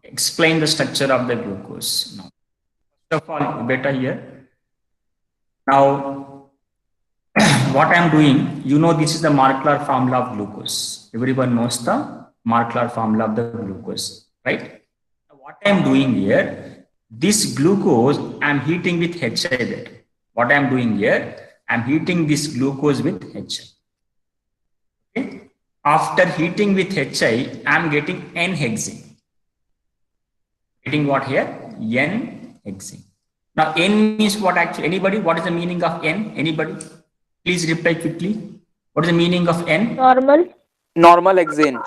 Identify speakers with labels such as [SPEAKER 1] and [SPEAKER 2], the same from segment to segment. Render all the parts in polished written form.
[SPEAKER 1] explain the structure of the glucose. Now, first of all, beta here. Now, what I am doing, this is the molecular formula of glucose. Everyone knows the molecular formula of the glucose, right? What I am doing here, this glucose I am heating with HI beta. What I am doing here, I am heating this glucose with HI. Okay? After heating with HI, I am getting N-hexane. Getting what here? N-hexane. Now, N means what actually? Anybody? What is the meaning of N? Anybody? Please reply quickly. What is the meaning of N?
[SPEAKER 2] Normal.
[SPEAKER 3] Normal hexane.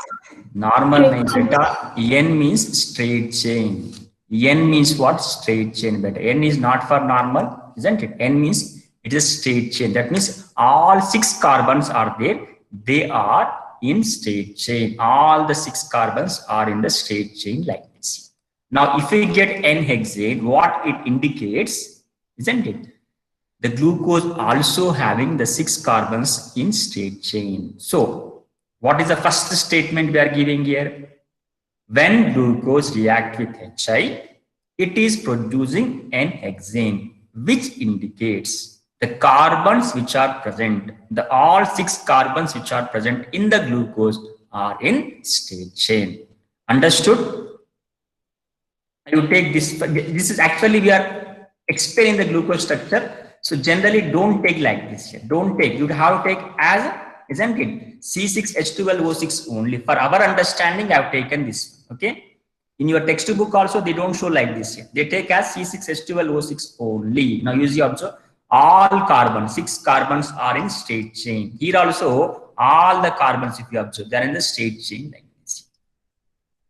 [SPEAKER 1] Normal beta. N means straight chain. N means what? Straight chain beta. N is not for normal, isn't it? N means it is straight chain. That means all 6 carbons are there. They are in straight chain. All the 6 carbons are in the straight chain like this. Now, if we get N-hexane, what it indicates, isn't it? The glucose also having the 6 carbons in straight chain. So, what is the first statement we are giving here? When glucose reacts with HI, it is producing N-hexane, which indicates the carbons which are present, all 6 carbons which are present in the glucose are in straight chain. Understood? You take this. This is actually we are explaining the glucose structure. So generally, don't take like this here. Don't take. You have to take as, isn't it? C6H12O6 only. For our understanding, I have taken this. Okay. In your textbook also, they don't show like this here. They take as C6H12O6 only. Now, use you observe. All carbons, 6 carbons are in straight chain. Here also, all the carbons, if you observe, they are in the straight chain like this.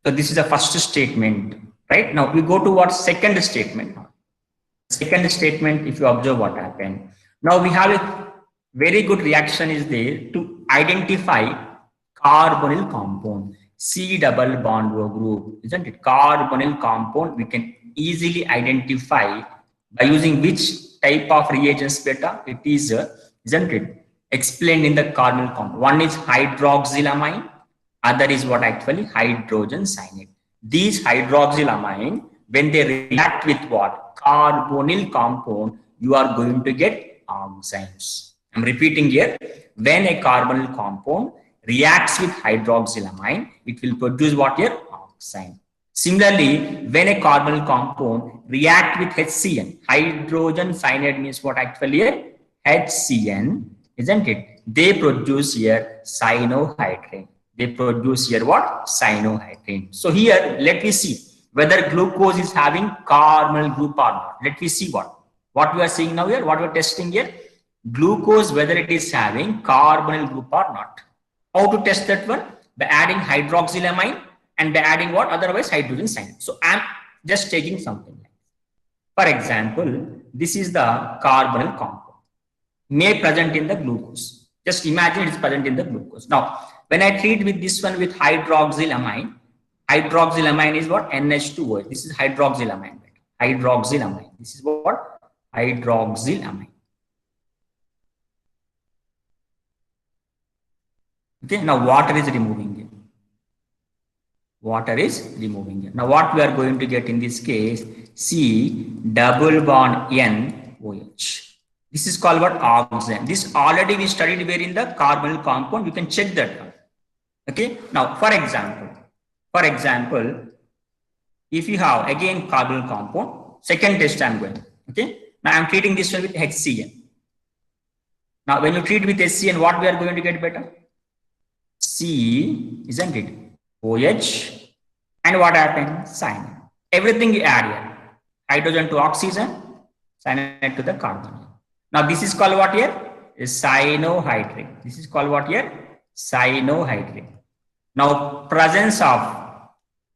[SPEAKER 1] So this is the first statement. Right now, we go to what second statement. Second statement, if you observe what happened. Now we have a very good reaction is there to identify carbonyl compound, C double bond O group, isn't it? Carbonyl compound we can easily identify by using which type of reagents beta? It is, isn't it? Explained in the carbonyl compound. One is hydroxylamine, other is what actually hydrogen cyanide. These hydroxylamine, when they react with what? Carbonyl compound, you are going to get oximes. I'm repeating here. When a carbonyl compound reacts with hydroxylamine, it will produce what here? Oxime. Similarly, when a carbonyl compound react with HCN, hydrogen cyanide means what actually here? HCN, isn't it? They produce here cyanohydrin. They produce here what? Cyanohydrin. So here, let me see whether glucose is having carbonyl group or not. Let me see what we are seeing now here, what we are testing here. Glucose, whether it is having carbonyl group or not. How to test that one? By adding hydroxylamine and by adding what? Otherwise, hydrogen cyanide. So I'm just taking something like this. For example, this is the carbonyl compound. May present in the glucose. Just imagine it is present in the glucose. Now, when I treat with this one with hydroxylamine, hydroxylamine is what? NH2OH. This is hydroxylamine. Hydroxylamine. This is what? Hydroxylamine. Okay, now water is removing it. Water is removing it. Now what we are going to get in this case? C double bond N OH. This is called what? Oxime. This already we studied where in the carbonyl compound. You can check that. Okay. Now, for example, if you have again carbonyl compound, second test I'm going. Okay. Now I'm treating this one with HCN. Now, when you treat with HCN, what we are going to get better? C, isn't it? OH. And what happened? Cyanide. Everything you add here. Hydrogen to oxygen, cyanide to the carbonyl. Now, this is called what here? Is cyanohydrin. This is called what here? Cyanohydrin. Now, presence of,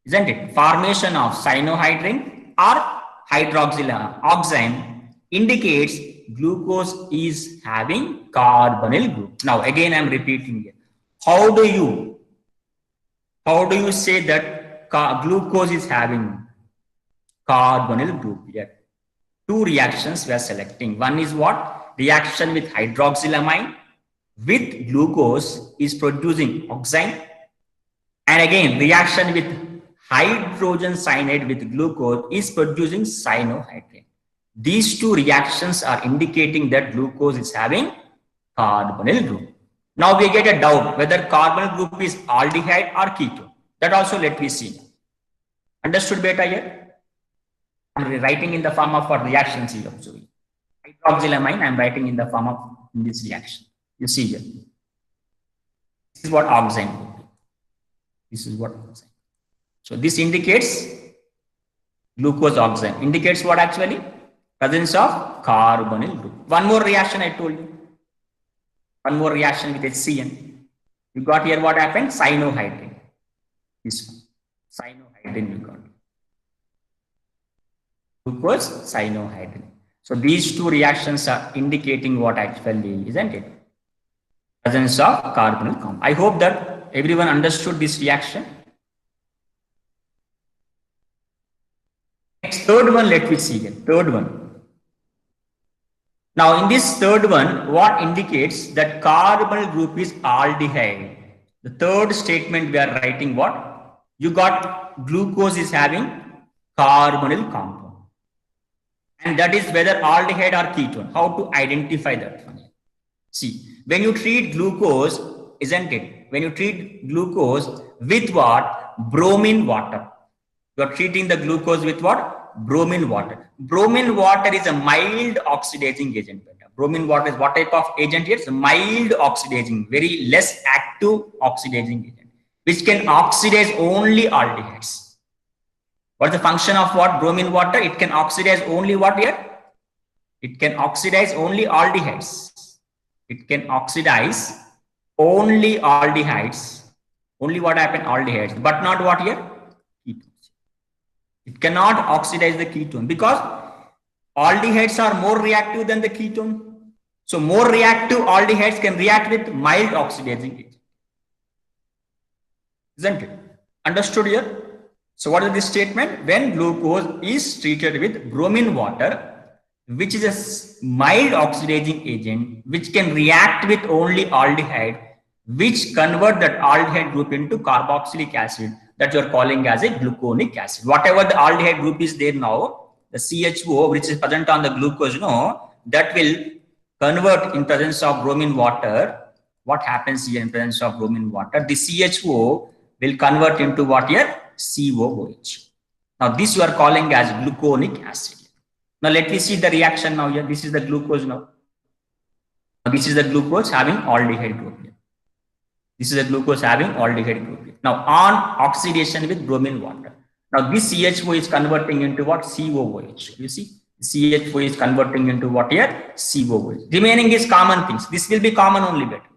[SPEAKER 1] isn't it? Formation of cyanohydrin or hydroxylamine indicates glucose is having carbonyl group. Now, again, I'm repeating here. How do you say that glucose is having carbonyl group here? Two reactions we are selecting. One is what? Reaction with hydroxylamine with glucose is producing oxime. And again, reaction with hydrogen cyanide with glucose is producing cyanohydrate. These two reactions are indicating that glucose is having carbonyl group. Now we get a doubt whether carbonyl group is aldehyde or ketone. That also let me see. Understood beta here? I'm writing in the form of a reaction here. Hydroxylamine, I'm writing in the form of this reaction. You see here. This is what oxime would be. This is what oxime. So this indicates glucose oxime. Indicates what actually? Presence of carbonyl group. One more reaction I told you. One more reaction with HCN. You got here what happened? Cyanohydrate. This one. Cyanohydrate you got. Glucose, cyanohydrate. So these two reactions are indicating what actually, isn't it? Presence of carbonyl compound. I hope that everyone understood this reaction. Next, third one, let me see here. Third one. Now, in this third one, what indicates that carbonyl group is aldehyde? The third statement we are writing what? You got glucose is having carbonyl compound. And that is whether aldehyde or ketone. How to identify that one? See, when you treat glucose, isn't it? When you treat glucose with what? Bromine water. You are treating the glucose with what? Bromine water. Bromine water is a mild oxidizing agent. Bromine water is what type of agent here? It's a mild oxidizing, very less active oxidizing agent, which can oxidize only aldehydes. What's the function of what? Bromine water? It can oxidize only what here? It can oxidize only aldehydes. It can oxidize only aldehydes. Only what happened? Aldehydes, but not what here? Ketones. It cannot oxidize the ketone because aldehydes are more reactive than the ketone. So more reactive aldehydes can react with mild oxidizing agent. Isn't it? Understood here? So what is this statement? When glucose is treated with bromine water, which is a mild oxidizing agent, which can react with only aldehyde, which convert that aldehyde group into carboxylic acid, that you are calling as a gluconic acid. Whatever the aldehyde group is there now, the CHO, which is present on the glucose, that will convert in presence of bromine water. What happens here in presence of bromine water? The CHO will convert into what here? COOH. Now this you are calling as gluconic acid. Now let me see the reaction now here. This is the glucose now. Now this is the glucose having aldehyde group here. This is the glucose having aldehyde group here. Now on oxidation with bromine water. Now this CHO is converting into what? COOH. You see? CHO is converting into what here? COOH. Remaining is common things. This will be common only better.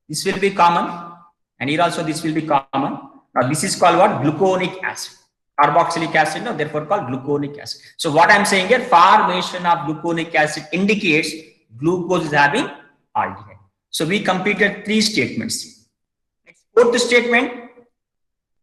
[SPEAKER 1] This will be common. And here also this will be common. Now this is called what? Gluconic acid. Carboxylic acid, no, therefore called gluconic acid. So what I'm saying here, formation of gluconic acid indicates glucose is having aldehyde. So we completed 3 statements. Next, fourth statement,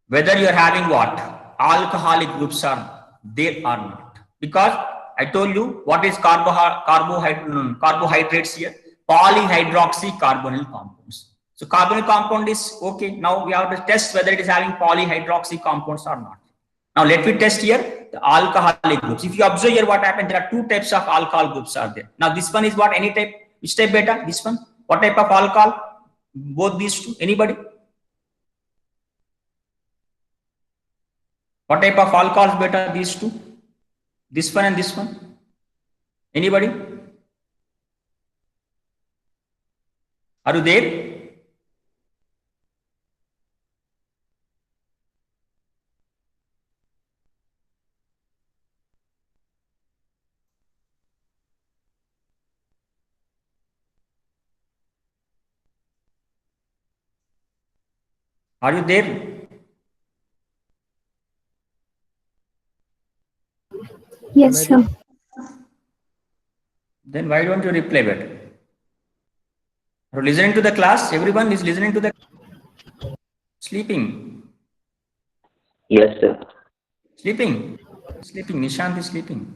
[SPEAKER 1] whether you are having what? Alcoholic groups are there or not. Because I told you what is carbohydrates here? Polyhydroxy carbonyl compounds. So carbonyl compound is okay. Now we have to test whether it is having polyhydroxy compounds or not. Now let me test here the alcoholic groups. If you observe here what happened, there are 2 types of alcohol groups are there. Now this one is what? Any type? Which type beta? This one? What type of alcohol? Both these two? Anybody? What type of alcohols beta? These two? This one and this one? Anybody? Are you there? Are you there?
[SPEAKER 2] Yes, sir.
[SPEAKER 1] Then why don't you reply better? Are you listening to the class? Everyone is listening to the sleeping.
[SPEAKER 3] Yes, sir.
[SPEAKER 1] Sleeping. Sleeping. Nishant is sleeping.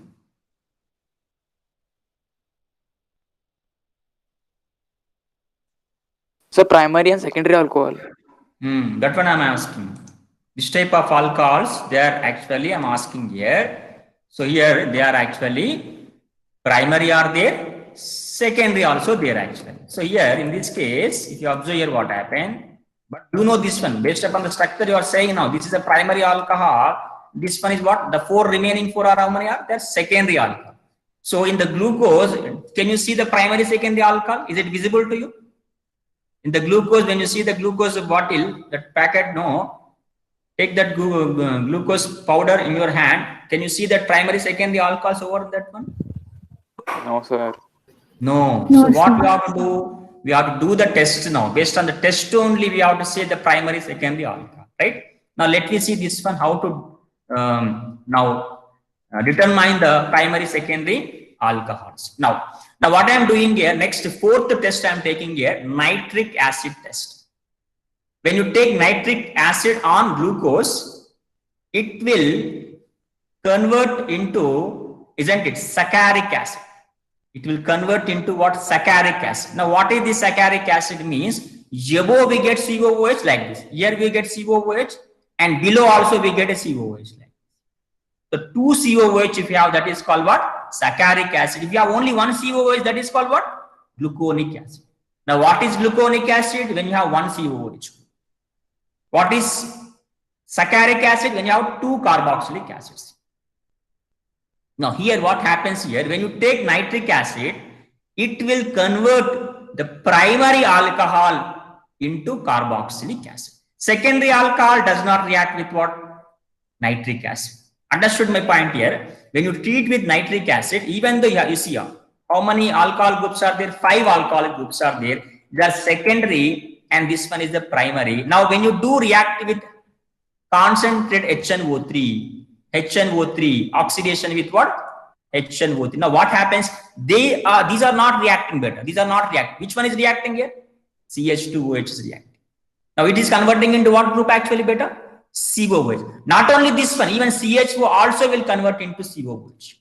[SPEAKER 4] So primary and secondary alcohol.
[SPEAKER 1] That one I'm asking. This type of alcohols, they are actually, I'm asking here. So here they are actually primary are there, secondary also there actually. So here in this case, if you observe here what happened, but you know this one, based upon the structure you are saying now, this is a primary alcohol. This one is what? The remaining four are how many are? They're secondary alcohol. So in the glucose, can you see the primary, secondary alcohol? Is it visible to you? In the glucose, when you see the glucose bottle, that packet, no, take that glucose powder in your hand. Can you see that primary, secondary alcohols over that one?
[SPEAKER 4] No, sir.
[SPEAKER 1] No.
[SPEAKER 2] No,
[SPEAKER 1] So what
[SPEAKER 2] sir.
[SPEAKER 1] we have to do? We have to do the test now. Based on the test only, we have to say the primary, secondary alcohol, right? Now let me see this one, how to determine the primary, secondary alcohols. Now what I am doing here, next fourth test I am taking here, nitric acid test. When you take nitric acid on glucose, it will convert into, isn't it, saccharic acid. It will convert into what? Saccharic acid. Now what is this saccharic acid means? Above we get COOH like this. Here we get COOH, and below also we get a COOH like this. So two COOH if you have, that is called what? Saccharic acid. If you have only one COOH, that is called what? Gluconic acid. Now what is gluconic acid? When you have one COOH. What is saccharic acid? When you have two carboxylic acids. Now here what happens here, when you take nitric acid, it will convert the primary alcohol into carboxylic acid. Secondary alcohol does not react with what? Nitric acid. Understood my point here? When you treat with nitric acid, even though you see how many alcohol groups are there? 5 alcoholic groups are there. They are secondary and this one is the primary. Now when you do react with concentrate HNO3, oxidation with what? HNO3. Now what happens? These are not reacting better. These are not reacting. Which one is reacting here? CH2OH is reacting. Now it is converting into what group actually better? COOH. Not only this one, even CHO also will convert into COOH.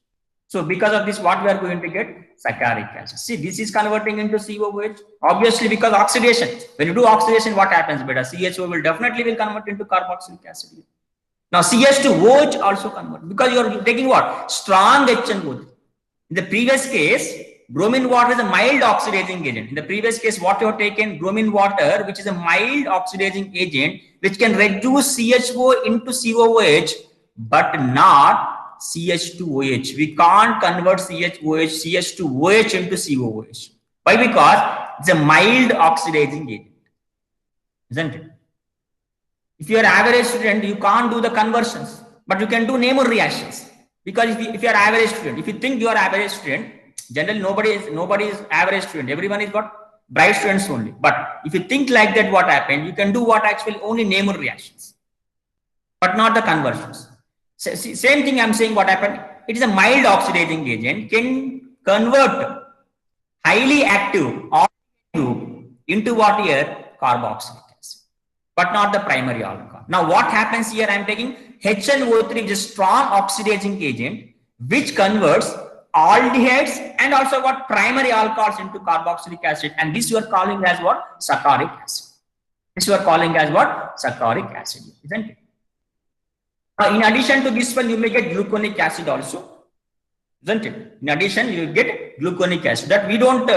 [SPEAKER 1] So because of this, what we are going to get? Saccharic acid. See, this is converting into COOH. Obviously, because oxidation. When you do oxidation, what happens better? CHO will definitely convert into carboxylic acid. Now CH2OH also convert because you are taking what? Strong HNO3. In the previous case, bromine water is a mild oxidizing agent. In the previous case, what you have taken? Bromine water, which is a mild oxidizing agent, which can reduce CHO into COOH, but not CH2OH. We can't convert CH2OH into COOH. Why? Because it's a mild oxidizing agent, isn't it? If you are average student, you can't do the conversions, but you can do Nemer reactions. Because if you are average student, if you think you are average student, generally nobody is average student. Everyone is what? Bright students only. But if you think like that, what happened? You can do what actually only Nemer reactions, but not the conversions. Same thing I'm saying. What happened? It is a mild oxidizing agent, can convert highly active group into what here? Carboxylic. But not the primary alcohol. Now what happens here? I am taking HNO3, which is strong oxidizing agent, which converts aldehydes and also what? Primary alcohols into carboxylic acid, and this you are calling as what? Saccharic acid. This you are calling as what? Saccharic acid, isn't it? Now in addition to this one, you may get gluconic acid also, isn't it? In addition, you will get gluconic acid. That we don't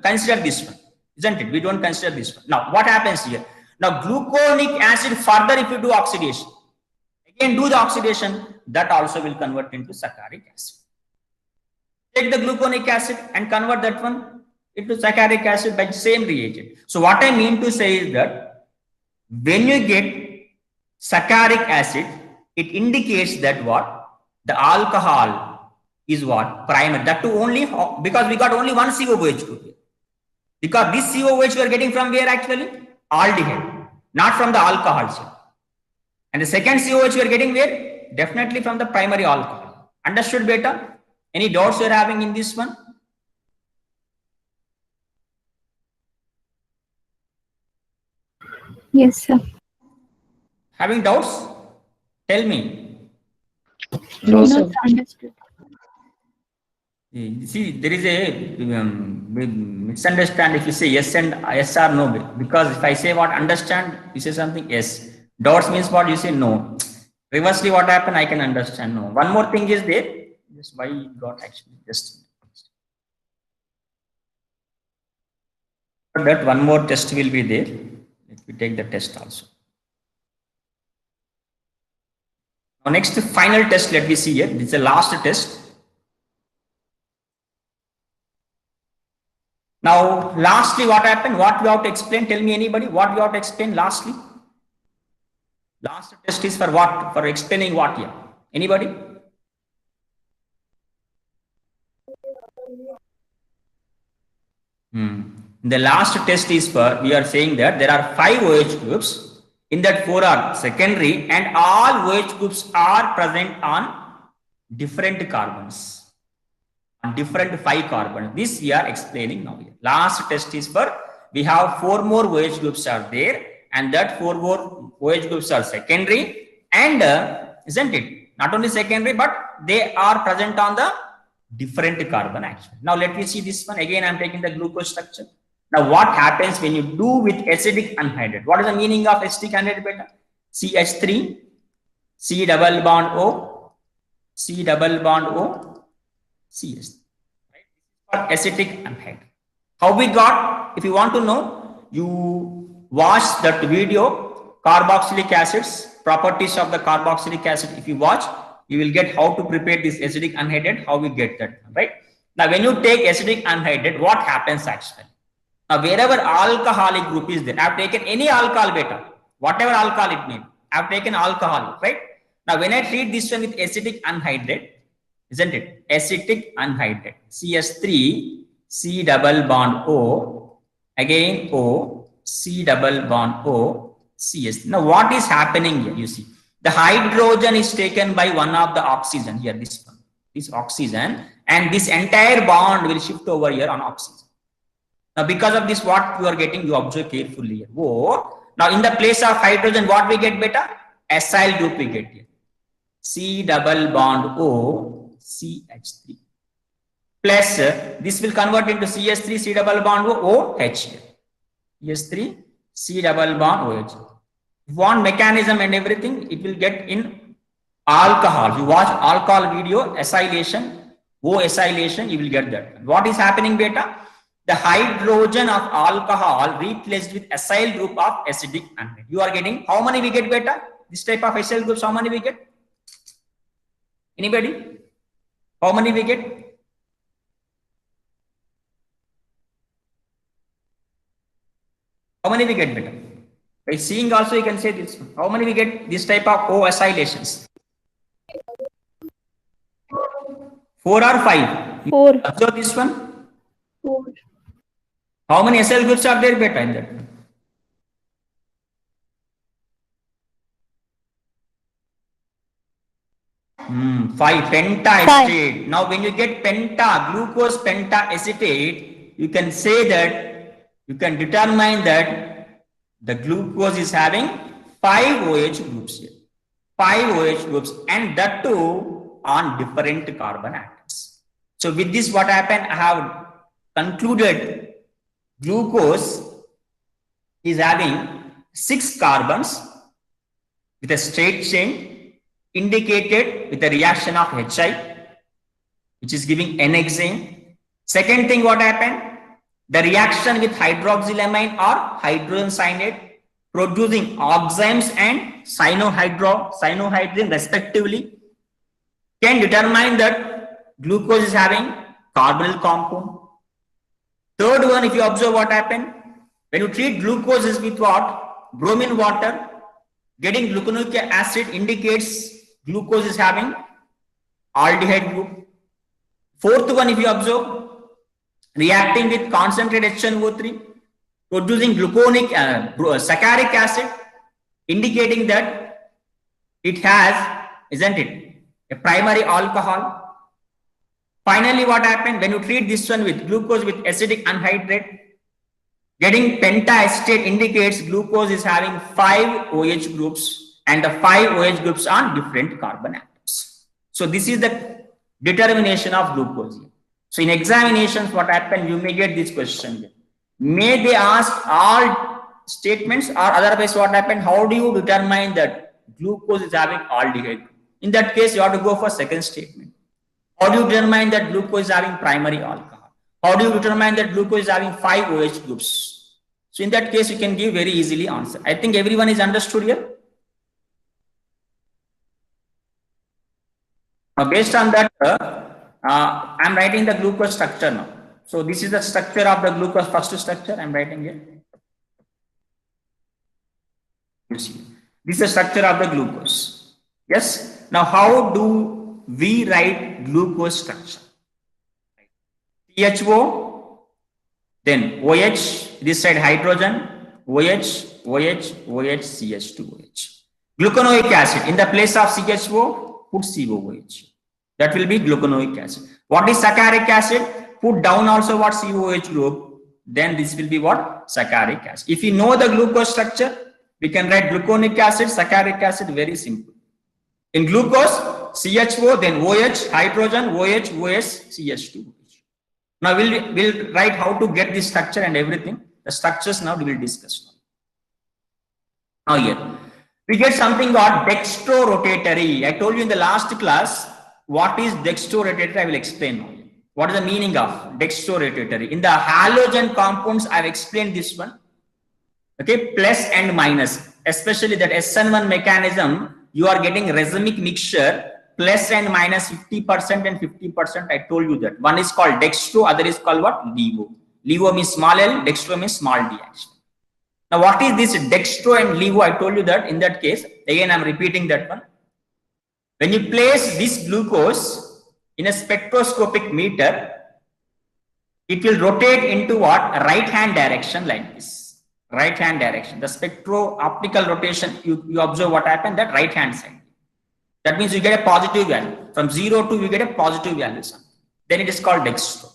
[SPEAKER 1] consider this one, isn't it? We don't consider this one. Now what happens here? Now gluconic acid, further if you do oxidation, again do the oxidation, that also will convert into saccharic acid. Take the gluconic acid and convert that one into saccharic acid by the same reagent. So what I mean to say is that when you get saccharic acid, it indicates that what? The alcohol is what? Primary. That too only because we got only one COOH group here. Because this COOH we are getting from where actually? Aldehyde, not from the alcohols. And the second COOH we are getting where? Definitely from the primary alcohol. Understood better? Any doubts you are having in this one?
[SPEAKER 2] Yes, sir.
[SPEAKER 1] Having doubts? Tell me.
[SPEAKER 3] No,
[SPEAKER 2] Not
[SPEAKER 3] sir.
[SPEAKER 2] understood.
[SPEAKER 1] See, there is a misunderstanding if you say yes and yes or no. Because if I say what understand, you say something yes. Dots means what? You say no. Reversely, what happened? I can understand. No. One more thing is there. Just why it got actually just that one more test will be there. Let me take the test also. Now, next final test. Let me see here. This is the last test. Now, lastly, what happened? What we have to explain? Tell me anybody. What we have to explain lastly? Last test is for what? For explaining what here? Anybody? The last test is for, we are saying that there are 5 OH groups. In that 4 are secondary and all OH groups are present on different carbons. On different 5 carbons. This we are explaining now here. Last test is for, we have 4 more OH groups are there and that 4 more OH groups are secondary and isn't it? Not only secondary but they are present on the different carbon actually. Now let me see this one. Again I am taking the glucose structure. Now what happens when you do with acidic anhydride? What is the meaning of acidic anhydride beta? CH3, C double bond O, C double bond O, CS. Right? Acidic anhydride. How we got? If you want to know, you watch that video, carboxylic acids, properties of the carboxylic acid. If you watch, you will get how to prepare this acidic anhydride, how we get that, right? Now, when you take acidic anhydride, what happens actually? Now, wherever alcoholic group is there, I have taken any alcohol beta, whatever alcohol it may be, I have taken alcohol, right? Now, when I treat this one with acidic anhydride, isn't it? Acidic anhydride, CS3, C double bond O, again O, C double bond O, CS. Now, what is happening here? You see, the hydrogen is taken by one of the oxygen here, this one, this oxygen, and this entire bond will shift over here on oxygen. Now, because of this, what you are getting, you observe carefully here. Oh, now in the place of hydrogen, what we get beta? Acyl group we get here. C double bond O, CH3. Plus, this will convert into CS3, C double bond O, OH here. CS3, C double bond OH. If you want mechanism and everything, it will get in alcohol. You watch alcohol video, acylation, O acylation, you will get that. What is happening beta? The hydrogen of alcohol replaced with acyl group of acidic anhydride. You are getting, how many we get beta? This type of acyl groups, how many we get? Anybody? How many we get? How many we get beta? By seeing also you can say this. How many we get this type of O acylations? 4 or 5?
[SPEAKER 2] 4.
[SPEAKER 1] Observe this one.
[SPEAKER 2] 4.
[SPEAKER 1] How many acyl groups are there beta in that? Five pentacetate. Now when you get penta, glucose pentaacetate, you can say that, you can determine that the glucose is having 5 OH groups here. 5 OH groups, and that too on different carbon atoms. So with this, what happened? I have concluded glucose is having 6 carbons with a straight chain indicated with a reaction of HI, which is giving N-hexane. Second thing, what happened? The reaction with hydroxylamine or hydrogen cyanide producing oximes and cyanohydrin respectively can determine that glucose is having carbonyl compound. Third one, if you observe what happened, when you treat glucose with what? Bromine water, getting gluconic acid indicates glucose is having aldehyde group. Fourth one, if you observe, reacting with concentrated HNO3, producing gluconic saccharic acid, indicating that it has, isn't it, a primary alcohol. Finally, what happened when you treat this one with glucose with acidic anhydride, getting pentaacetate indicates glucose is having 5 OH groups, and the 5 OH groups on different carbon atoms. So this is the determination of glucose. So in examinations, what happened? You may get this question. May they ask all statements, or otherwise what happened? How do you determine that glucose is having aldehyde? In that case, you have to go for second statement. How do you determine that glucose is having primary alcohol? How do you determine that glucose is having 5 OH groups? So in that case, you can give very easily answer. I think everyone is understood here. Now, based on that, I'm writing the glucose structure now. So this is the structure of the glucose, first structure I'm writing here. You see, this is the structure of the glucose. Yes. Now, how do we write glucose structure? CHO, then OH, this side hydrogen, OH, CH2OH. Glucanoic acid, in the place of CHO, put COOH. That will be glucanoic acid. What is saccharic acid? Put down also what COOH group. Then this will be what? Saccharic acid. If you know the glucose structure, we can write gluconic acid, saccharic acid, very simple. In glucose, CHO, then OH, hydrogen, OH, CH2OH. Now we'll write how to get this structure and everything. The structures now we will discuss. Now here, we get something called dextrorotatory. I told you in the last class, what is dextrorotatory? I will explain now. What is the meaning of dextrorotatory? In the halogen compounds, I've explained this one. Okay, plus and minus, especially that SN1 mechanism, you are getting racemic mixture, plus and minus 50% and 50%. I told you that. One is called dextro, other is called what? Levo. Levo means small l, dextro means small d actually. Now, what is this dextro and levo? I told you that in that case, again, I'm repeating that one. When you place this glucose in a spectroscopic meter, it will rotate into what? Right hand direction like this. Right hand direction. The spectro-optical rotation, you observe what happened, that right hand side. That means you get a positive value. From 0 to you get a positive value. Then it is called dextro.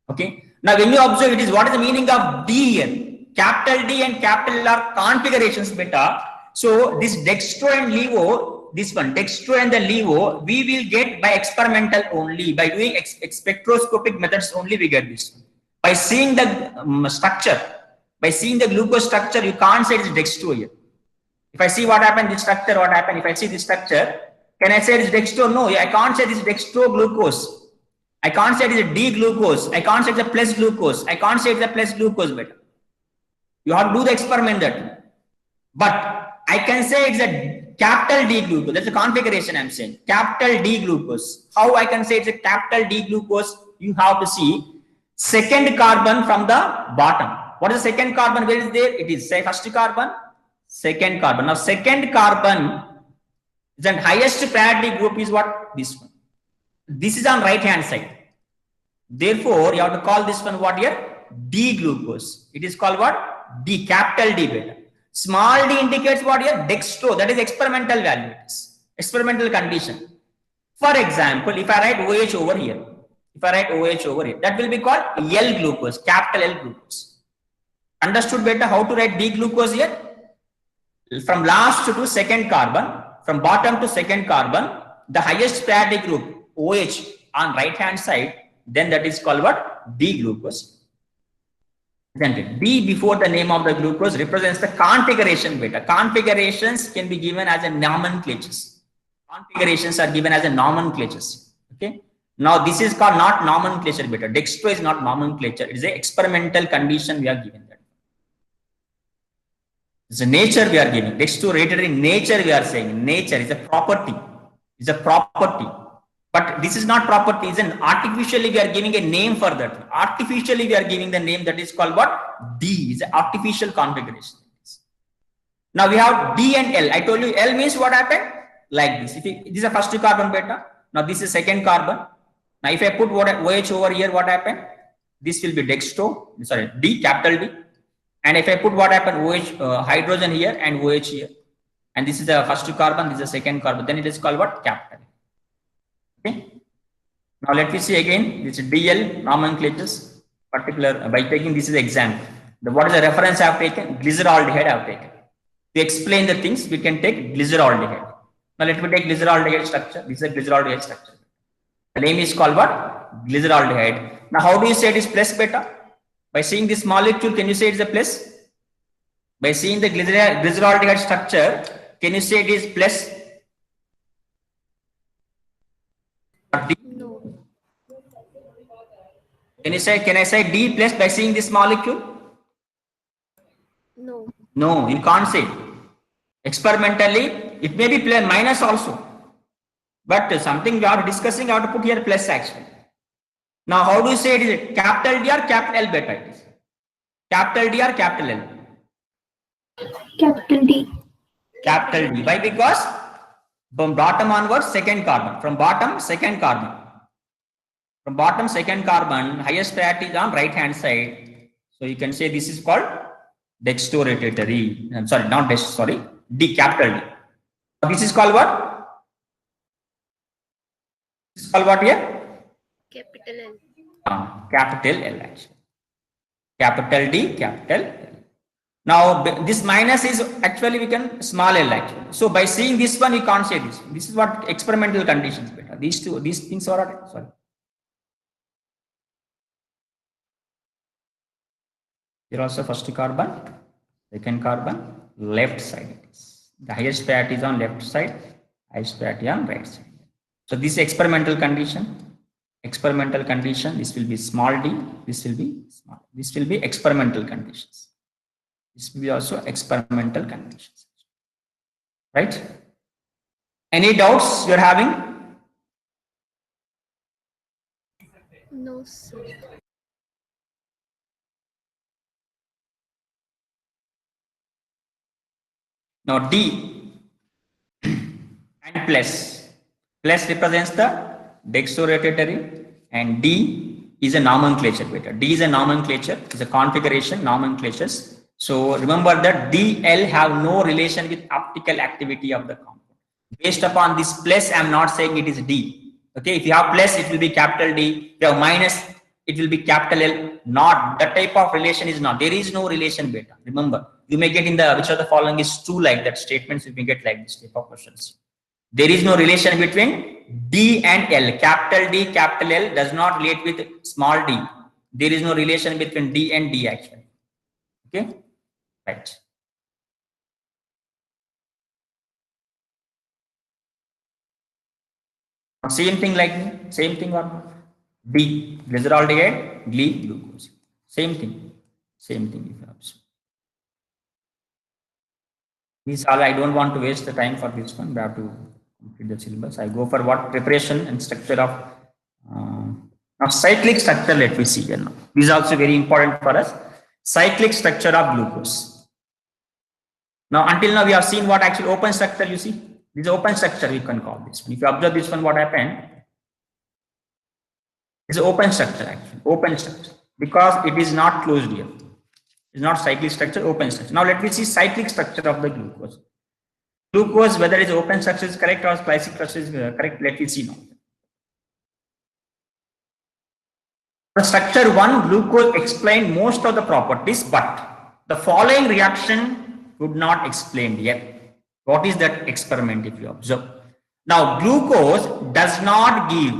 [SPEAKER 1] Okay. Now when you observe, it is what is the meaning of D here? Capital D and capital L are configurations beta. So this dextro and levo, this one, dextro and the levo, we will get by experimental only. By doing spectroscopic methods only, we get this one. By seeing the structure, by seeing the glucose structure, you can't say it is dextro here. If I see what happened, this structure, what happened? If I see this structure, can I say it is dextro? No, I can't say this is dextro glucose. I can't say it is a D glucose. I can't say it is a plus glucose. I can't say it is a plus glucose beta. You have to do the experiment that. But I can say it's a capital D glucose. That's the configuration I'm saying. Capital D glucose. How I can say it's a capital D glucose? You have to see second carbon from the bottom. What is the second carbon? Where is there? It is say first carbon, second carbon. Now second carbon is the highest priority group is what? This one. This is on right hand side. Therefore, you have to call this one what here? D glucose. It is called what? D, capital D beta. Small d indicates what here? Dextro. That is experimental value. It is experimental condition. For example, if I write OH over here, that will be called L glucose, capital L glucose. Understood beta how to write D glucose here? From last to second carbon, from bottom to second carbon, the highest priority group, OH on right hand side, then that is called what? D glucose. Isn't it? D before the name of the glucose represents the configuration beta. Configurations can be given as a nomenclatures. Configurations are given as a nomenclatures. Okay. Now this is called not nomenclature beta. Dextro is not nomenclature. It is an experimental condition we are given that. It's a nature we are giving. Dextrorotatory nature we are saying. Nature is a property. It's a property. But this is not property. It's an artificially we are giving a name for that. Artificially we are giving the name that is called what? D. It's an artificial configuration. Now we have D and L. I told you L means what happened? Like this. This is a first carbon beta. Now this is second carbon. Now if I put what OH over here, what happened? This will be dextro. Sorry, D, capital D. And if I put what happened? OH, hydrogen here and OH here. And this is the first carbon, this is the second carbon. Then it is called what? Capital. Okay. Now let me see again. This is DL nomenclatures. Particular by taking this is example. What is the reference I have taken? Glyceraldehyde I have taken. To explain the things, we can take glyceraldehyde. Now let me take glyceraldehyde structure. This is a glyceraldehyde structure. The name is called what? Glyceraldehyde. Now how do you say it is plus beta? By seeing this molecule, can you say it is a plus? By seeing the glyceraldehyde structure, can you say it is plus? Or D?
[SPEAKER 2] No.
[SPEAKER 1] Can I say D plus by seeing this molecule?
[SPEAKER 2] No.
[SPEAKER 1] No, you can't say. Experimentally, it may be plus minus also. But something we are discussing, I have to put here plus actually. Now, how do you say it is capital D or capital L beta? It is capital D or capital L?
[SPEAKER 2] Capital D.
[SPEAKER 1] Capital D. Why? Because from bottom onwards, second carbon. From bottom, second carbon. From bottom, second carbon, highest priority is on right hand side. So you can say this is called dextrorotatory. I'm sorry, not dex, sorry, D, capital D. This is called what? This is called what here?
[SPEAKER 2] Capital L.
[SPEAKER 1] Capital L actually. Capital D, capital L. Now this minus is actually we can small l actually. So by seeing this one, you can't say this. This is what experimental conditions beta. These things are sorry. Here also first carbon, second carbon, left side it is. The highest priority is on left side, highest priority on right side. So this is experimental condition. Experimental condition, this will be small d, this will be small. This will be experimental conditions. This will be also experimental conditions. Right? Any doubts you're having?
[SPEAKER 2] No, sir.
[SPEAKER 1] Now D and plus. Plus represents the dextrorotatory and D is a nomenclature beta. D is a nomenclature, is a configuration, nomenclatures. So remember that DL have no relation with optical activity of the compound. Based upon this plus, I am not saying it is D. Okay, if you have plus, it will be capital D. If you have minus, it will be capital L. Not that type of relation is not. There is no relation beta. Remember, you may get in the which of the following is true like that statements. You may get like this type of questions. There is no relation between D and L. Capital D, capital L does not relate with small d. There is no relation between D and D actually. Okay, right. Same thing like me, same thing or not? D, glyceraldehyde, glucose. Same thing if you observe. These all I don't want to waste the time for this one. We have to complete the syllabus. I go for what preparation and structure of now cyclic structure. Let me see here now. This is also very important for us. Cyclic structure of glucose. Now until now we have seen what actually open structure you see. This is open structure you can call this. If you observe this one, what happened? It's an open structure actually. Open structure because it is not closed here. It's not cyclic structure, open structure. Now let me see cyclic structure of the glucose. Glucose, whether it's open structure is correct or cyclic structure is correct, let me see now. For structure 1, glucose explained most of the properties, but the following reaction would not explain yet. What is that experiment if you observe? Now, glucose does not give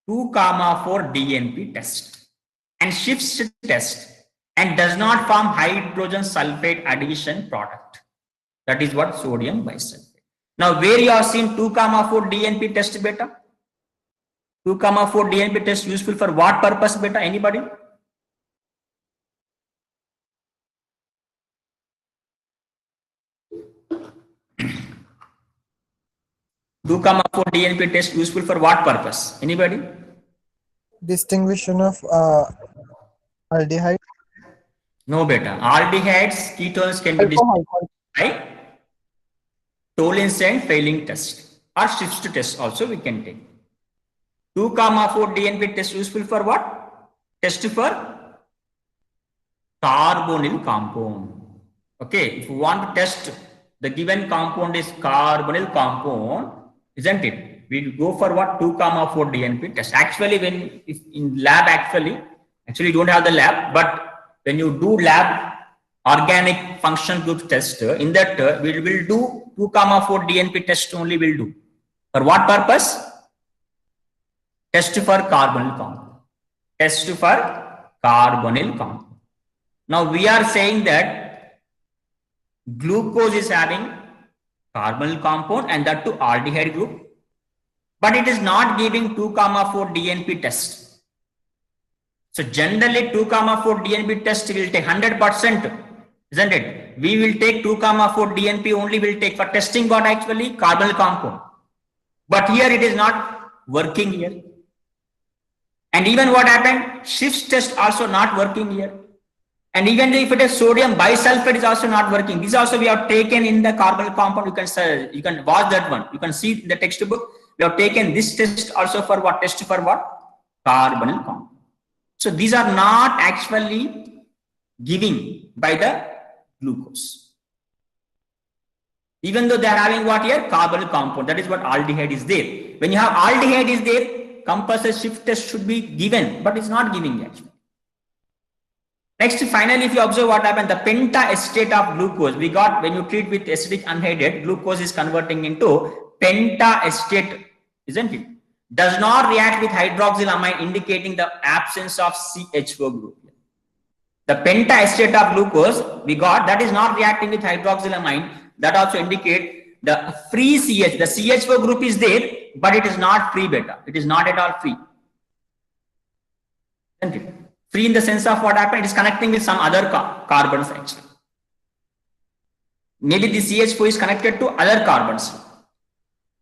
[SPEAKER 1] 2,4 DNP test and shifts test and does not form hydrogen sulfate addition product. That is what sodium bisulfate. Now, where you have seen 2,4 DNP test beta? 2,4 DNP test useful for what purpose beta? Anybody? Two comma 4 DNP test useful for what purpose? Anybody?
[SPEAKER 5] Distinguishing of aldehyde.
[SPEAKER 1] No beta. Aldehydes, ketones can be distinguished by Tollens and failing test or shifts test also we can take. 2,4 DNP test useful for what? Test for carbonyl compound. Okay, if you want to test the given compound is carbonyl compound, isn't it? We go for what? 2,4 DNP test. Actually, when if in lab actually you don't have the lab, but when you do lab organic function group test, in that we will do 2,4 DNP test only will do. For what purpose? Test for carbonyl compound. Test for carbonyl compound. Now we are saying that Glucose is having carbonyl compound and that to aldehyde group, but it is not giving 2,4 DNP test. So generally 2,4 DNP test will take 100%, isn't it? We will take 2,4 DNP only will take for testing what actually carbonyl compound. But here it is not working here. And even what happened? Schiff's test also not working here. And even if it is sodium bisulfate is also not working. This also we have taken in the carbonyl compound. You can watch that one. You can see in the textbook. We have taken this test also for what? Test for what? Carbonyl compound. So these are not actually giving by the glucose. Even though they are having what here? Carbonyl compound. That is what aldehyde is there. When you have aldehyde is there, compulsory Schiff test should be given, but it's not giving actually. Next, finally, if you observe what happened, the pentaestate of glucose, we got when you treat with acidic anhydride, glucose is converting into pentaestate, isn't it? Does not react with hydroxylamine, indicating the absence of CH4 group. The pentaestate of glucose, we got that is not reacting with hydroxylamine. That also indicate the free CH. The CH4 group is there, but it is not free beta. It is not at all free. Isn't it? Free in the sense of what happened, it is connecting with some other carbons actually. Maybe the CH4 is connected to other carbons.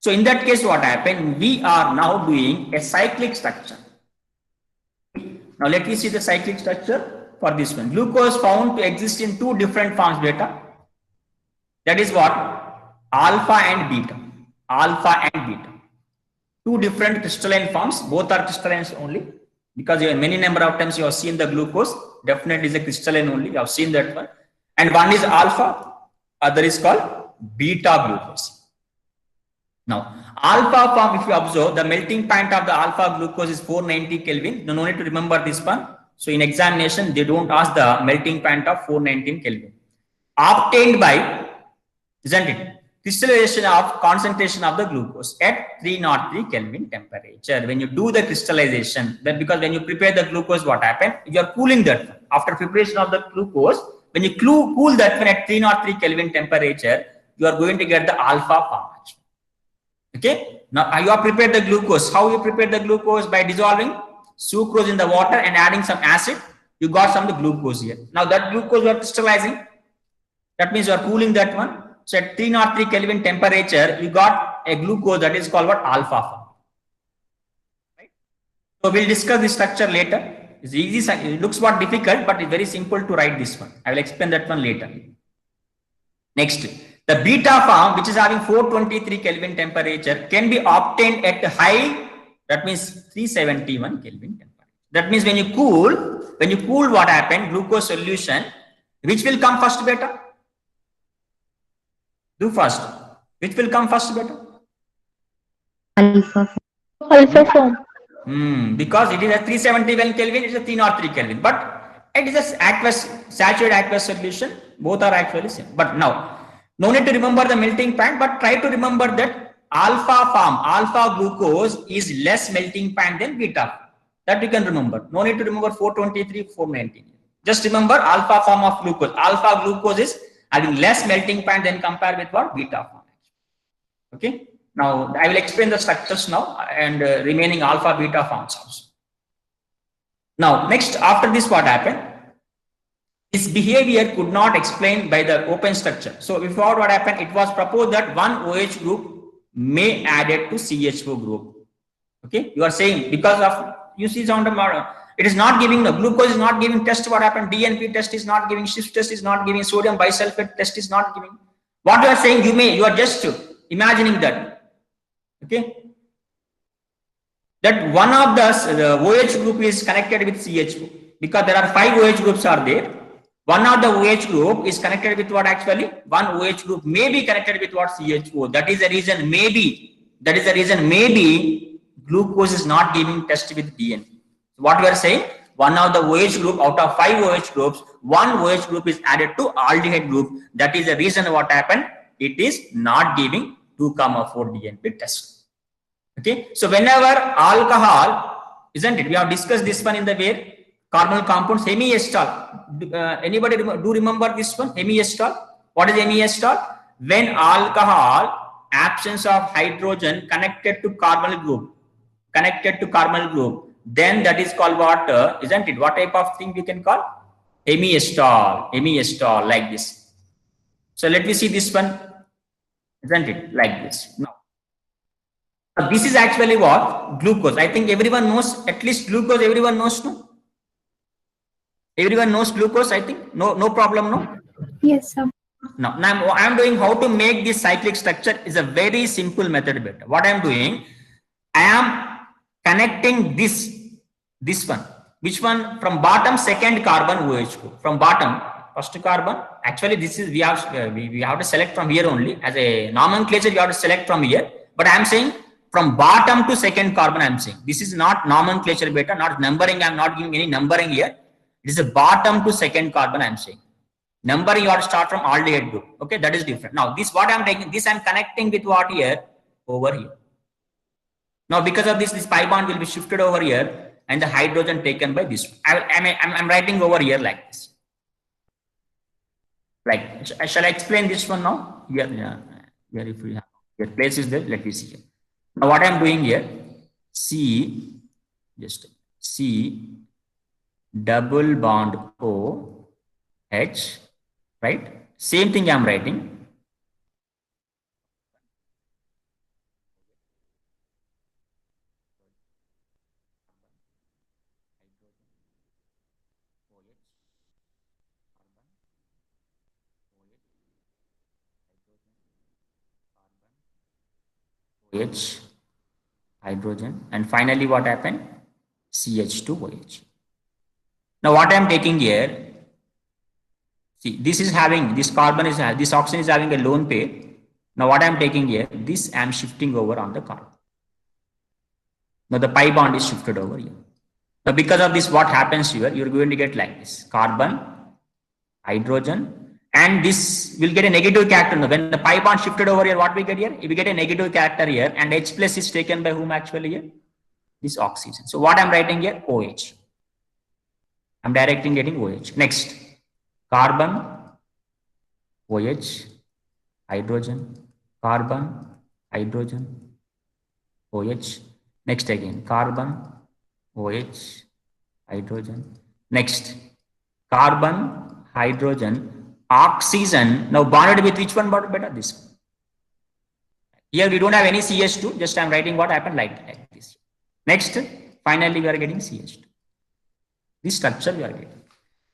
[SPEAKER 1] So in that case, what happened? We are now doing a cyclic structure. Now let me see the cyclic structure for this one. Glucose found to exist in two different forms beta. That is what? Alpha and beta. Alpha and beta. Two different crystalline forms. Both are crystallines only. Because you have many number of times you have seen the glucose, definitely is a crystalline only. You have seen that one. And one is alpha, other is called beta glucose. Now, alpha form, if you observe, the melting point of the alpha glucose is 490 Kelvin. No need to remember this one. So in examination, they don't ask the melting point of 419 Kelvin. Obtained by, isn't it? Crystallization of concentration of the glucose at 303 Kelvin temperature. When you do the crystallization, then because when you prepare the glucose, what happened? You are cooling that. After preparation of the glucose, when you cool that one at 303 Kelvin temperature, you are going to get the alpha form. Okay. Now you have prepared the glucose. How you prepare the glucose? By dissolving sucrose in the water and adding some acid. You got some of the glucose here. Now that glucose you are crystallizing. That means you are cooling that one. So at 303 Kelvin temperature, you got a glucose that is called what? Alpha form. Right? So we'll discuss this structure later. It's easy. It looks what difficult, but it's very simple to write this one. I will explain that one later. Next, the beta form, which is having 423 Kelvin temperature, can be obtained at high. That means 371 Kelvin temperature. That means when you cool, what happened? Glucose solution, which will come first, beta? Do first. Which will come first, beta?
[SPEAKER 6] Alpha form.
[SPEAKER 1] Because it is at 371 Kelvin, it is a 303 Kelvin. But it is a aqueous, saturated aqueous solution. Both are actually same. But now, no need to remember the melting point, but try to remember that alpha form, alpha glucose is less melting point than beta. That you can remember. No need to remember 423, 419. Just remember alpha form of glucose. Alpha glucose is having less melting point than compared with what? Beta form. Okay. Now I will explain the structures now and remaining alpha beta forms also. Now next, after this, what happened? This behavior could not explain by the open structure. So before what happened, it was proposed that one OH group may add it to CH4 group. Okay. You are saying because of you see on the model. It is not giving the glucose is not giving test. What happened? DNP test is not giving. Schiff test is not giving. Sodium bisulfate test is not giving. What you are saying? You are just imagining that. Okay. That one of the OH group is connected with CH4 because there are 5 OH groups are there. One of the OH group is connected with what actually? One OH group may be connected with what? CH4. That is the reason maybe. That is the reason maybe glucose is not giving test with DNP. What we are saying, one of the OH group out of 5 OH groups, one OH group is added to aldehyde group. That is the reason what happened. It is not giving 2,4 DNP test. Okay. So whenever alcohol, isn't it? We have discussed this one in the way carbonyl compounds, hemiestol. Anybody do remember this one? Hemiestol. What is emiestol? When alcohol, absence of hydrogen connected to carbonyl group, then that is called what, isn't it? What type of thing we can call? Emiestol, like this. So let me see this one, isn't it? Like this. Now, this is actually what? Glucose. I think everyone knows, at least glucose, everyone knows, no? Everyone knows glucose, I think. No problem, no?
[SPEAKER 2] Yes, sir.
[SPEAKER 1] Now I'm doing how to make this cyclic structure is a very simple method. Better. What I'm doing, I am connecting this one. Which one? From bottom, second carbon OH group. From bottom, first carbon. Actually, this is we have to select from here only. As a nomenclature, you have to select from here. But I'm saying from bottom to second carbon. I'm saying this is not nomenclature, beta, not numbering. I'm not giving any numbering here. It is a bottom to second carbon. I'm saying. Numbering you have to start from aldehyde group. Okay, that is different. Now, this what I'm taking, this I'm connecting with what here? Over here. Now, because of this pi bond will be shifted over here and the hydrogen taken by this one. I'm writing over here like this. Like, shall I explain this one now? Here if we have your place is there, let me see here. Now, what I'm doing here, C double bond O H. Right? Same thing I'm writing. OH, hydrogen, and finally what happened? CH2OH. Now what I'm taking here, see, this is having, this oxygen is having a lone pair. Now what I'm taking here, this I'm shifting over on the carbon. Now the pi bond is shifted over here. Now because of this, what happens here, you're going to get like this, carbon, hydrogen, and this will get a negative character. Now when the pi bond shifted over here, what we get here? We get a negative character here, and H plus is taken by whom actually here? This oxygen. So what I'm writing here, OH. I'm directing getting OH. Next. Carbon, OH, hydrogen, carbon, hydrogen, OH. Next again, carbon, OH, hydrogen. Next, carbon, hydrogen, oxygen. Now bonded with which one better? This one. Here we don't have any CH2. Just I'm writing what happened like this. Next, finally we are getting CH2. This structure we are getting.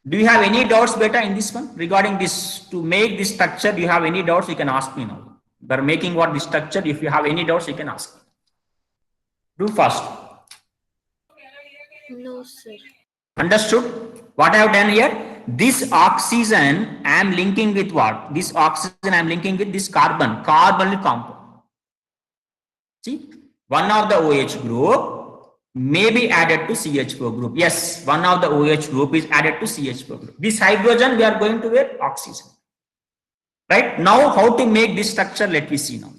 [SPEAKER 1] Do you have any doubts better in this one regarding this? To make this structure, do you have any doubts? You can ask me now. By making what this structure, if you have any doubts, you can ask me. Do fast.
[SPEAKER 2] No, sir.
[SPEAKER 1] Understood? What I have done here? This oxygen I am linking with what? This oxygen I am linking with this carbonyl compound. See, one of the OH group may be added to CH4 group. Yes, one of the OH group is added to CH4 group. This hydrogen we are going to wear oxygen. Right? Now how to make this structure, let me see now.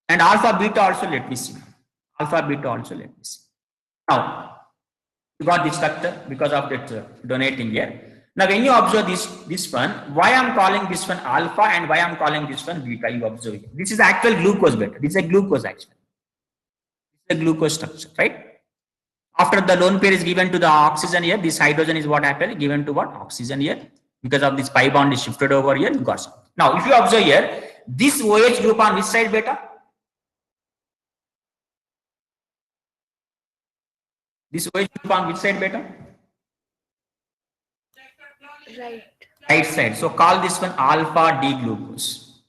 [SPEAKER 1] And alpha beta also let me see. Alpha beta also let me see. Now, you got this structure because of that donating here. Now when you observe this one, why I'm calling this one alpha and why I'm calling this one beta, you observe here. This is actual glucose beta. This is a glucose actually. This is a glucose structure, right? After the lone pair is given to the oxygen here, this hydrogen is what happened, given to what? Oxygen here. Because of this pi bond is shifted over here, you got some. Now, if you observe here, this OH group on which side beta? This OH group on which side beta?
[SPEAKER 2] Right.
[SPEAKER 1] Right side. So call this one alpha D glucose.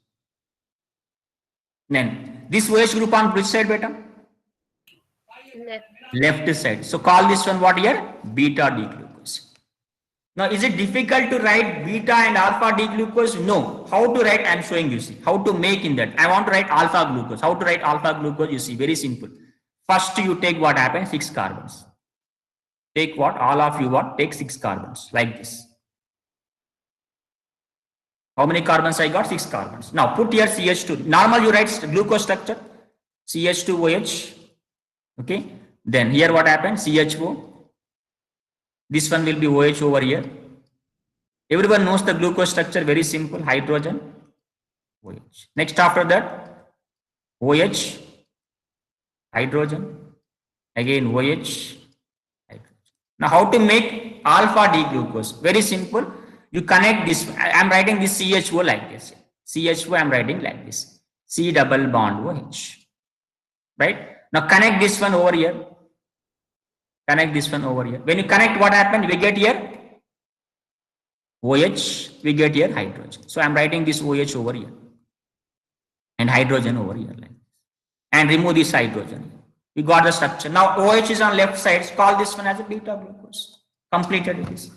[SPEAKER 1] Then this OH group on which side beta?
[SPEAKER 2] Left.
[SPEAKER 1] Left side. So call this one what here? Beta D glucose. Now is it difficult to write beta and alpha D glucose? No. How to write? I am showing you. See how to make in that. I want to write alpha glucose. How to write alpha glucose? You see, very simple. First you take what happens? 6 carbons. Take what? All of you what? Take 6 carbons like this. How many carbons I got? 6 carbons. Now put here CH2. Normal you write glucose structure. CH2OH. Okay. Then here what happens? CHO. This one will be OH over here. Everyone knows the glucose structure, very simple. Hydrogen, OH. Next after that, OH, hydrogen, again OH, hydrogen. Now how to make alpha D glucose? Very simple. You connect this. I am writing this CHO like this. CHO I am writing like this. C double bond OH. Right? Now connect this one over here. Connect this one over here. When you connect, what happens? We get here OH, we get here hydrogen. So I am writing this OH over here and hydrogen over here like this. And remove this hydrogen. We got the structure. Now OH is on left side. Call this one as a beta glucose. Completed this.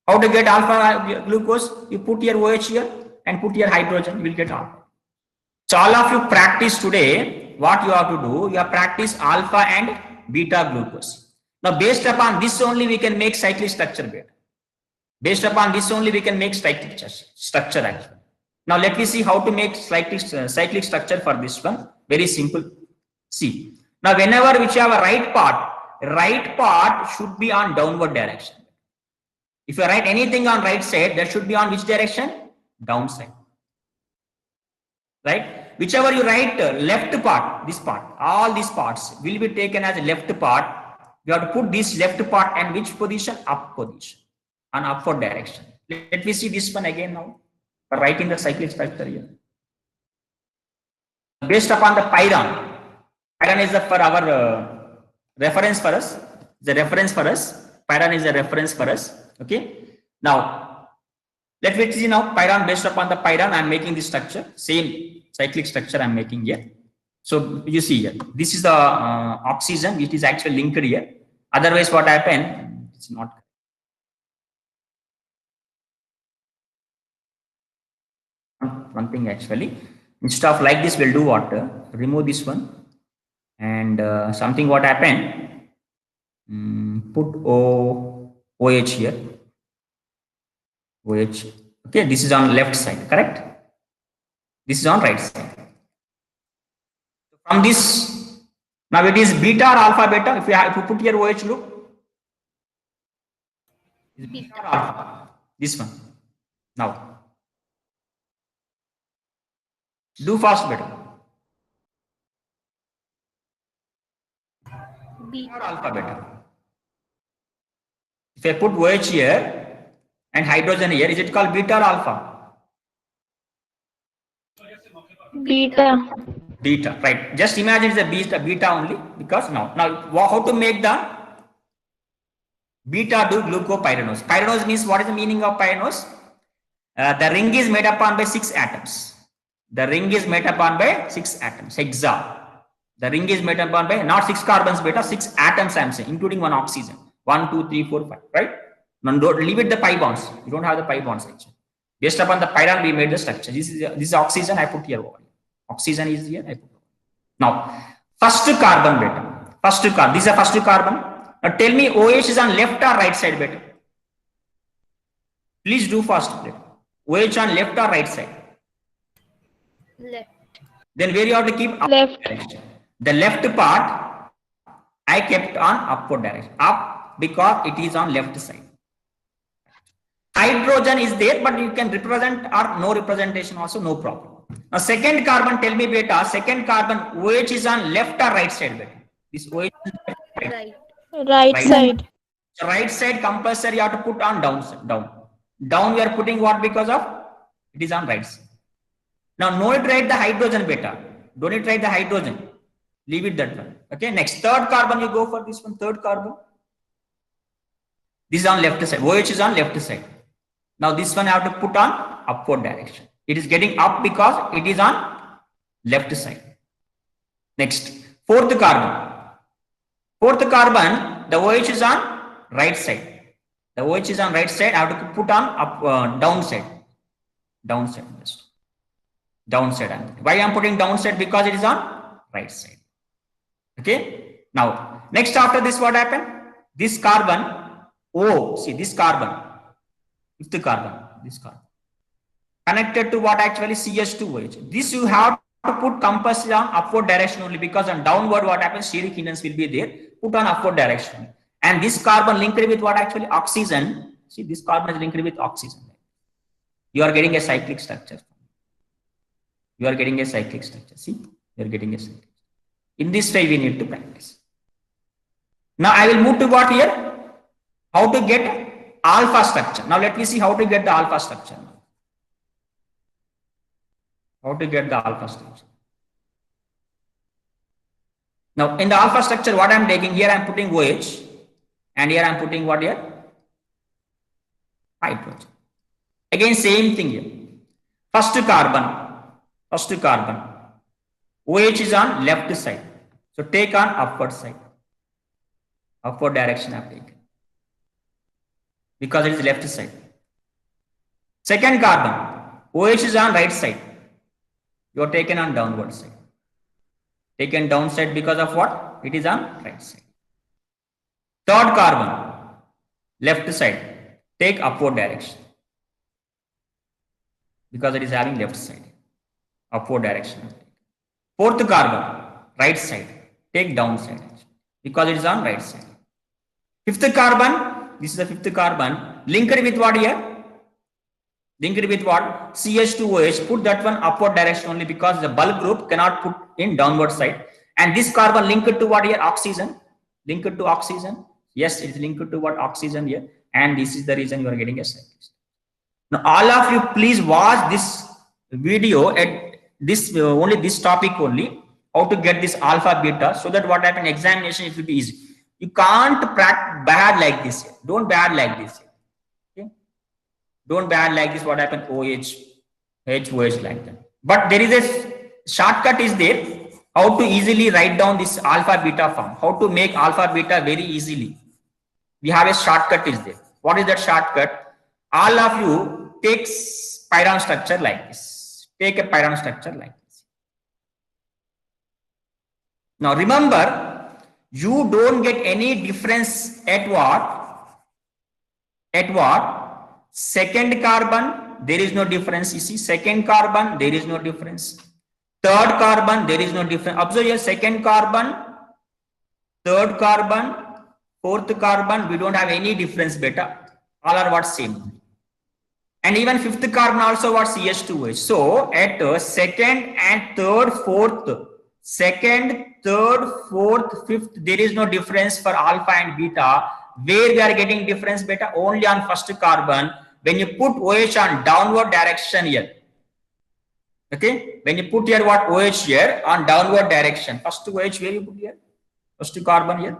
[SPEAKER 1] How to get alpha glucose? You put your OH here and put your hydrogen. You will get alpha. So all of you practice today. What you have to do? You have practice alpha and beta glucose. Now based upon this only we can make cyclic structure better. Based upon this only we can make cyclic structure actually. Now let me see how to make cyclic structure for this one. Very simple. See. Now whenever which have a right part should be on downward direction. If you write anything on right side, that should be on which direction? Downside. Right? Whichever you write left part, this part, all these parts will be taken as a left part. You have to put this left part and which position? Up position. On upward direction. Let me see this one again now. For writing the cyclic structure here. Based upon the pyran. Pyran is for our reference for us. The reference for us. Pyran is a reference for us. Okay. Now, let me see now pyran. Based upon the pyran, I am making this structure. Same cyclic structure I am making here. So you see here. This is the oxygen which is actually linked here. Otherwise, what happened? It's not. One thing actually, instead of like this, we'll do what? Remove this one and something what happened? Put OH here. OH. Okay, this is on left side, correct? This is on right side. From this, now it is beta or alpha beta. If you put here OH, look. Beta or alpha. This one. Now. Do fast better.
[SPEAKER 2] Beta.
[SPEAKER 1] Or alpha better. If I put OH here and hydrogen here, is it called beta or alpha?
[SPEAKER 2] Beta.
[SPEAKER 1] Beta, right. Just imagine it's a beta only because now how to make the beta do Gluco Pyranose? Pyranose means what is the meaning of pyranose? The ring is made up by 6 atoms. The ring is made up by 6 atoms, hexa. The ring is made up by not 6 carbons beta, 6 atoms I am saying, including 1 oxygen. 1, 2, 3, 4, 5, right? Now don't leave it the pi bonds. You don't have the pi bonds actually. Based upon the pyran, we made the structure. This is oxygen I put here over here. Oxygen is here, I put over. Now, first carbon beta. First carbon. This is a first carbon. Now tell me OH is on left or right side beta? Please do fast. OH on left or right side?
[SPEAKER 2] Left.
[SPEAKER 1] Then where you have to keep up
[SPEAKER 2] Left.
[SPEAKER 1] direction. The left part I kept on upward direction. Up because it is on left side. Hydrogen is there, but you can represent or no representation also, no problem. Now second carbon, tell me beta, second carbon OH is on left or right side beta? This OH is
[SPEAKER 2] Right.
[SPEAKER 6] Right
[SPEAKER 1] Right.
[SPEAKER 6] side.
[SPEAKER 1] So right side compulsory you have to put on down. Down we are putting what because of it is on right side. Now no need to write the hydrogen beta. Don't need to write the hydrogen. Leave it that one. Okay. Next third carbon you go for this one. Third carbon. This is on left side. OH is on left side. Now this one I have to put on upward direction. It is getting up because it is on left side. Next fourth carbon. Fourth carbon, the OH is on right side. The OH is on right side. I have to put on up downside. Downside. Downside. Why I am putting downside? Because it is on right side. Okay. Now, next after this, what happened? This carbon, O, see this carbon, fifth carbon, this carbon, connected to what actually CH2OH. This you have to put compass on upward direction only because on downward what happens, steric hindrance will be there. Put on upward direction. And this carbon linked with what actually oxygen. See, this carbon is linked with oxygen. You are getting a cyclic structure. This carbon is linked with oxygen. And this carbon is linked with what actually oxygen. See, this carbon is linked with oxygen. And this carbon is linked with oxygen. And this carbon is linked with oxygen. And this carbon is linked with oxygen. You are getting a cyclic structure. You are getting a cyclic structure. See, you are getting a cyclic. In this way, we need to practice. Now I will move to what here? How to get alpha structure. Now let me see how to get the alpha structure. How to get the alpha structure. Now in the alpha structure, what I am taking here, I am putting OH, and here I am putting what here? Hydrogen. Again, same thing here. First carbon. OH is on left side. So take on upward side. Upward direction I have taken. Because it is left side. Second carbon. OH is on right side. You are taken on downward side. Taken downside because of what? It is on right side. Third carbon. Left side. Take upward direction. Because it is having left side. Upward direction. Fourth carbon. Right side. Take downside. Because it is on right side. Fifth carbon. This is the fifth carbon. Linked with what here? Linked with what? CH2OH. Put that one upward direction only because the bulk group cannot put in downward side. And this carbon linked to what here? Oxygen. Linked to oxygen. Yes, it is linked to what? Oxygen here. And this is the reason you are getting a cyclist. Now, all of you, please watch this video at this only this topic only. How to get this alpha beta, so that what happen examination it will be easy. You can't practice bad like this. Don't bad like this. Okay? Don't bad like this. What happened? OH, HOH like that. But there is a shortcut is there. How to easily write down this alpha beta form. How to make alpha beta very easily. We have a shortcut is there. What is that shortcut? All of you take pyramid structure like this. Take a pyramid structure like this. Now remember, you don't get any difference at what? At what? Second carbon, there is no difference. You see, second carbon, there is no difference. Third carbon, there is no difference. Observe here, second carbon, third carbon, fourth carbon, we don't have any difference beta. All are what? Same. And even fifth carbon also what? CH2OH. So at second and third, fourth, second, third, fourth, fifth, there is no difference for alpha and beta. Where we are getting difference beta? Only on first carbon. When you put OH on downward direction here. Okay. When you put here what? OH here on downward direction. First OH where you put here? First carbon here.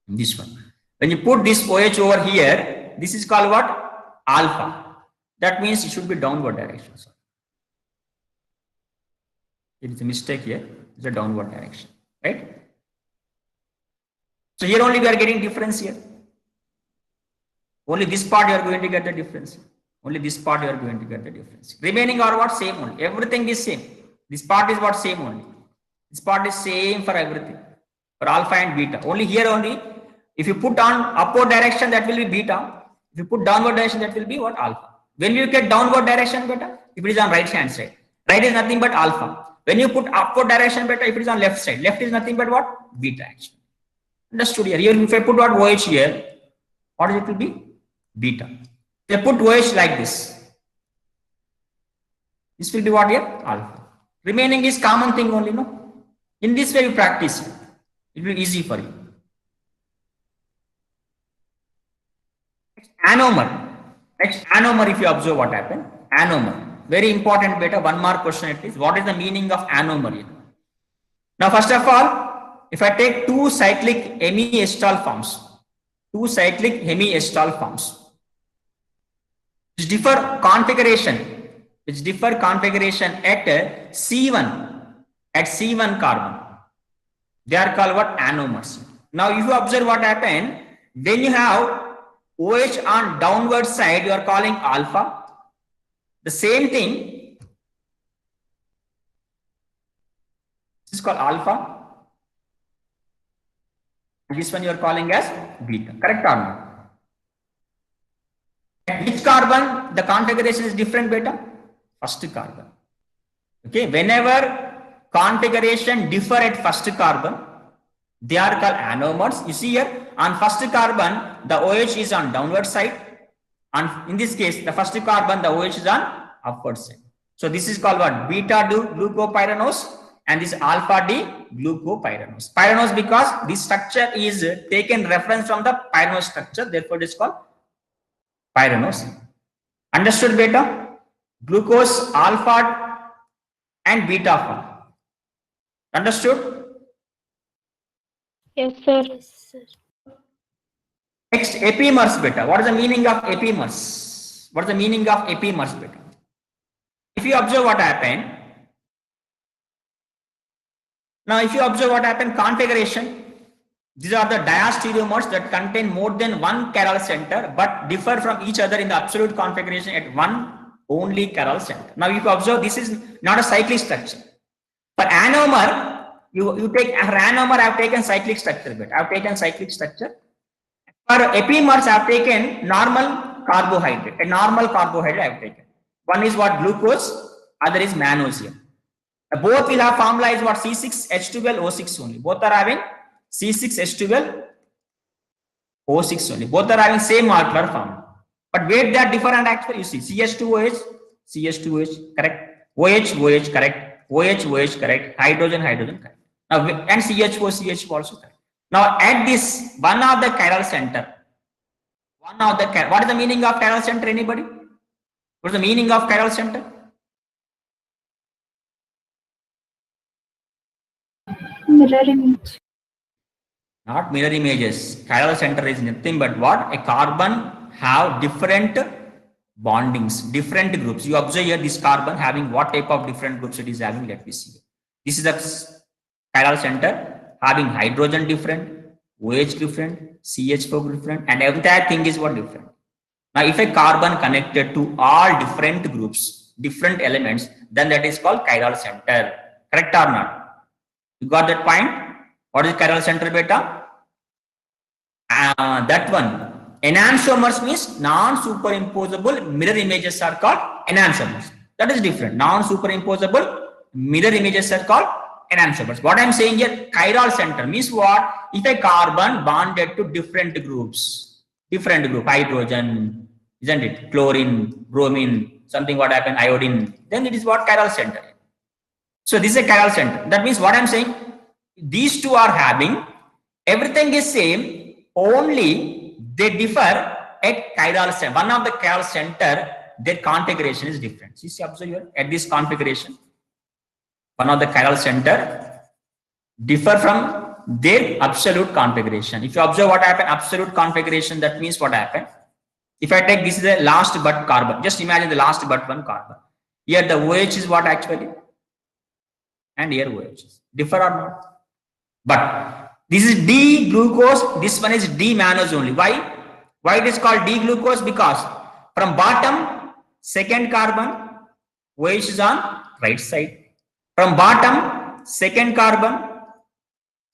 [SPEAKER 1] This one. When you put this OH over here, this is called what? Alpha. That means it should be downward direction. Sorry. It is a mistake here. It's a downward direction. Right? So here only we are getting difference here. Only this part you are going to get the difference. Only this part you are going to get the difference. Remaining are what? Same only. Everything is same. This part is what? Same only. This part is same for everything. For alpha and beta. Only here only. If you put on upward direction, that will be beta. If you put downward direction, that will be what? Alpha. When you get downward direction beta, if it is on right hand side. Right is nothing but alpha. When you put upward direction beta, if it is on left side. Left is nothing but what? Beta actually. Understood here. Here if I put what? OH here, what it will be? Beta. If I put OH like this, this will be what here? Alpha. Remaining is common thing only, no? In this way you practice. It will be easy for you. Anomer. Next, anomer, if you observe what happened. Anomer. Very important beta. One more question it is. What is the meaning of anomer here? Now, first of all, if I take two cyclic hemi-acetal forms, which differ configuration at C1 carbon. They are called what? Anomers. Now, if you observe what happened, when you have OH on downward side, you are calling alpha. The same thing, this is called alpha. This one you are calling as beta. Correct or not? At which carbon the configuration is different beta? First carbon. Okay, whenever configuration differ at first carbon, they are called anomers. You see here, on first carbon, the OH is on downward side. And in this case, the first carbon, the OH is on upward side. So this is called what? Beta Gluco Pyranose, and this alpha D Gluco Pyranose. Pyranose because this structure is taken reference from the pyranose structure, therefore it is called pyranose. Understood beta? Glucose alpha and beta form. Understood?
[SPEAKER 6] Yes, sir.
[SPEAKER 2] Yes, sir.
[SPEAKER 1] Next, epimers beta. What is the meaning of epimers? What is the meaning of epimers beta? If you observe what happened, now if you observe what happened, configuration, these are the diastereomers that contain more than one chiral center but differ from each other in the absolute configuration at one only chiral center. Now if you observe, this is not a cyclic structure. For anomer, you take anomer, I have taken cyclic structure beta. I have taken cyclic structure. For epimers, I have taken normal carbohydrate. A normal carbohydrate I have taken. One is what? Glucose, other is mannose. Both will have formula is what? C6H12O6 only. Both are having C6H12O6 only. Both are having same molecular formula. But where they are different actually, you see CH2OH, CH2OH, correct. OH, correct. OH, correct. Hydrogen, correct. Now, and CH4, CH4 also correct. Now, at this, one of the chiral center, what is the meaning of chiral center? Anybody? What is the meaning of chiral center?
[SPEAKER 6] Mirror image.
[SPEAKER 1] Not mirror images. Chiral center is nothing but what? A carbon have different bondings, different groups. You observe here this carbon having what type of different groups it is having. Let me see. This is a chiral center having hydrogen different, OH different, CH4 different, and entire thing is what different. Now, if a carbon connected to all different groups, different elements, then that is called chiral center. Correct or not? You got that point? What is chiral center beta? That one. Enantiomers means non-superimposable mirror images are called enantiomers. That is different. Non-superimposable mirror images are called enantiomers. What I am saying here, chiral center means what? If a carbon bonded to different groups, hydrogen, isn't it? Chlorine, bromine, something what happened, iodine, then it is what? Chiral center. So this is a chiral center. That means what I am saying, these two are having, everything is same, only they differ at chiral center. One of the chiral center, their configuration is different. See, observe here, at this configuration, one of the chiral center differ from their absolute configuration. If you observe what happened, absolute configuration, that means what happened. If I take this is the last but carbon, just imagine the last but one carbon. Here the OH is what actually, and here OH is differ or not. But this is D-glucose, this one is D-mannose only. Why? Why it is called D-glucose? Because from bottom, second carbon, OH is on right side. From bottom, second carbon,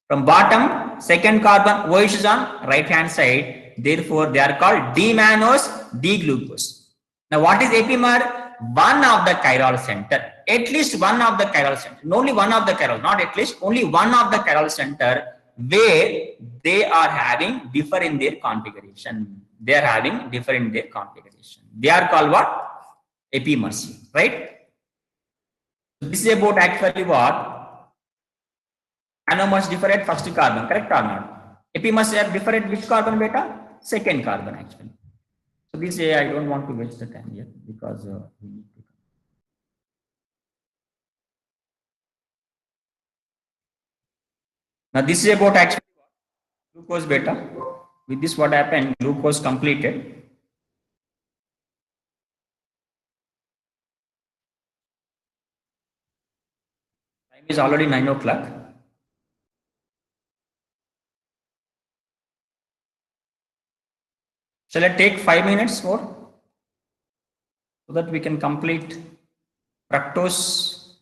[SPEAKER 1] OH is on right hand side. Therefore, they are called D-mannose, D-glucose. Now, what is epimer? One of the chiral center. At least one of the chiral center. Only one of the chiral, not at least, only one of the chiral center where they are having differ in their configuration. They are having differ in their configuration. They are called what? Epimers, right? This is about actually what? Anomers differ at first carbon, correct or not? Epimers are differ at which carbon beta? Second carbon actually. So this I don't want to waste the time here because we need to. Now this is about actually glucose beta. With this what happened? Glucose completed. Time is already 9 o'clock. Shall I take 5 minutes more so that we can complete fructose?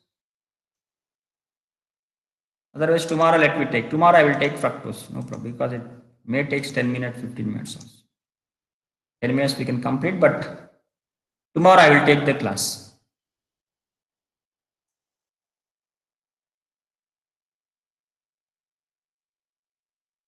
[SPEAKER 1] Otherwise, tomorrow let me take. Tomorrow I will take fructose, no problem, because it may take 10 minutes, 15 minutes also. 10 minutes we can complete, but tomorrow I will take the class.